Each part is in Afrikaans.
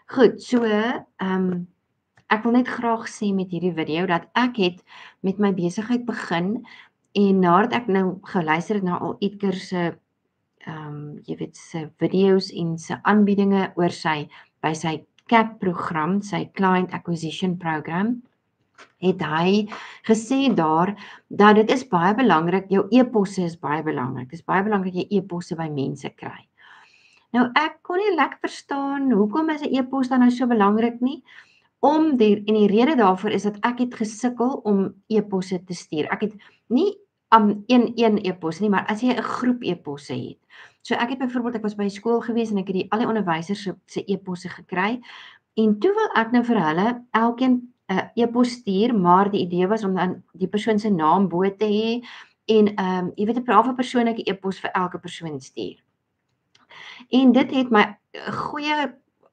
Goed, so ek wil net graag sê met hierdie video dat ek het met my besigheid begin en nadat ek nou geluister het na al Edgar se jy weet se video's en se aanbiedinge oor by sy CAP program, sy Client Acquisition Program, het hy gesê daar dat dit is baie belangrik, jou e-posse is baie belangrik. Dit is baie belangrik dat jy e-posse by mense kry. Nou ek kon nie lekker verstaan hoekom is 'n e-pos dan nou so belangrik nie. En die rede daarvoor is dat ek het gesukkel om e-posse te stuur. Ek het nie een e-pos nie, maar as jy 'n groep e-posse het. So ek het byvoorbeeld ek was by skool gewees en ek het al die onderwysers se e-posse gekry en toe wil ek nou vir hulle elkeen 'n e-pos stuur, maar die idee was om dan die persoon se naam bo te hê en jy weet 'n brawe persoonlike e-pos vir elke persoon stuur. En dit het my 'n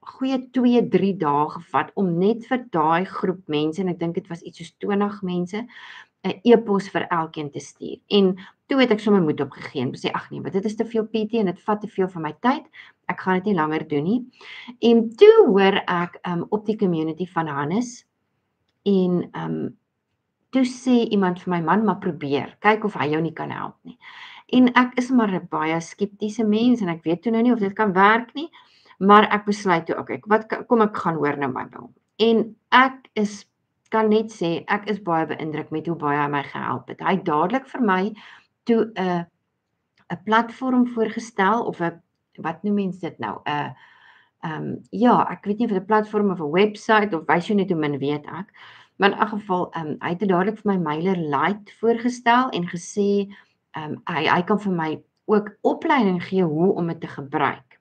goeie 2-3 dae gevat om net vir daai groep mense en ek dink dit was iets soos 20 mense 'n e-pos vir elkeen te stuur. En toe het ek sommer moed opgegee en sê ag nee, maar dit is te veel PT en dit vat te veel van my tyd. Ek gaan dit nie langer doen nie. En toe hoor ek op die community van Hannes en toe sê iemand vir my man maar probeer, kyk of hy jou nie kan help nie. En ek is maar 'n baie skeptiese mens en ek weet toe nou nie of dit kan werk nie, maar ek besluit toe okay, kom ek gaan hoor nou my hom. En ek kan net sê ek is baie beïndruk met hoe baie hy my gehelp het. Hy het dadelik vir my toe 'n platform voorgestel of 'n wat noem mense dit nou? Ja, ek weet nie of dit 'n platform of 'n webwerf of wys jy net hoe min weet ek. Maar in elk geval, hy het dadelik vir my MailerLite voorgestel en gesê hy kan vir my ook opleiding gee hoe om dit te gebruik.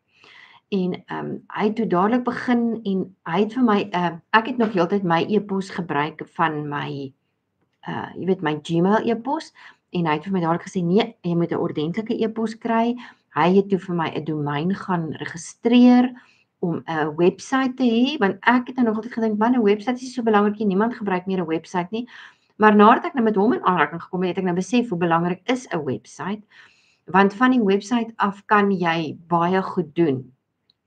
En hy het toe dadelik begin en hy het vir my ek het nog heeltyd my e-pos gebruik van my jy weet my Gmail e-pos en hy het vir my dadelik gesê nee, jy moet 'n ordentlike e-pos kry. Hy het toe vir my 'n domein gaan registreer om 'n webwerf te hê want ek het nog altyd gedink man 'n webwerf is nie so belangrik nie. Niemand gebruik meer 'n webwerf nie. Maar nadat ek nou met hom in aanraking gekom het, het ek nou besef hoe belangrik is 'n webwerf. Want van die webwerf af kan jy baie goed doen.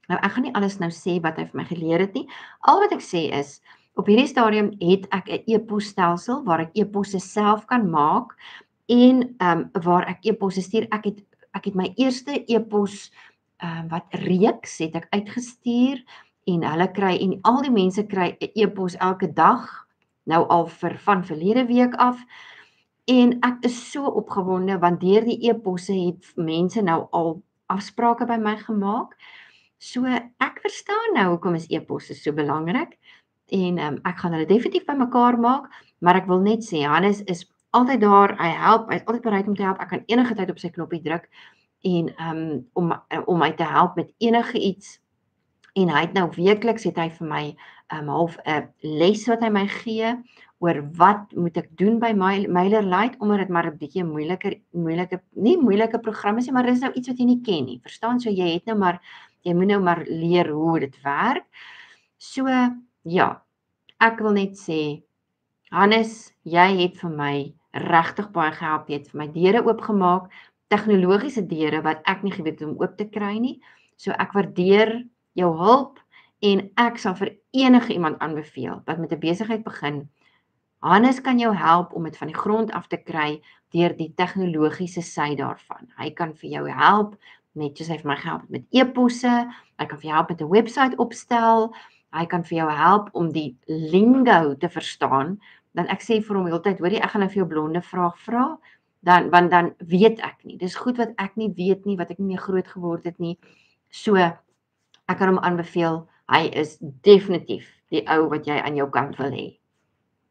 Nou ek gaan nie alles nou sê wat hy vir my geleer het nie. Al wat ek sê is op hierdie stadium het ek 'n e-posstelsel waar ek e-posse self kan maak en waar ek e-posse stuur. Ek het my eerste e-pos wat reeks het ek uitgestuur en hulle kry en al die mense kry 'n e-pos elke dag nou al van verlede week af. En ek is so opgewonde want deur die e-posse het mense nou al afsprake by my gemaak. So ek verstaan nou hoekom is e-posse so belangrik en ek gaan hulle definitief bymekaar maak, maar ek wil net sê Hannes is altyd daar, hy is altyd bereid om te help. Ek kan enige tyd op sy knoppie druk en om my te help met enige iets. En hy het nou weekliks het hy vir my half 'n les wat hy my gee oor wat moet ek doen by MailerLite omdat dit maar 'n bietjie moeilike program is nie, maar dis nou iets wat jy nie ken nie. Verstaan? So jy moet nou maar leer hoe dit werk. So ja, ek wil net sê Hannes, jy het vir my regtig baie gehelp. Jy het vir my deure oopgemaak, tegnologiese deure wat ek nie geweet het om oop te kry nie. So ek waardeer jou hulp en ek sal vir enige iemand aanbeveel wat met 'n besigheid begin. Hannes kan jou help om dit van die grond af te kry deur die tegnologiese sy daarvan. Hy kan vir jou help net soos hy vir my gehelp het met e-posse, hy kan vir jou help met 'n webwerf opstel, hy kan vir jou help om die lingo te verstaan. Dan ek sê vir hom heeltyd, hoorie, ek gaan nou vir jou blonde vraag vra, want dan weet ek nie. Dis goed wat ek nie weet nie, wat ek nie meer groot geword het nie. So ek kan hom aanbeveel. Hy is definitief die ou wat jy aan jou kant wil hê.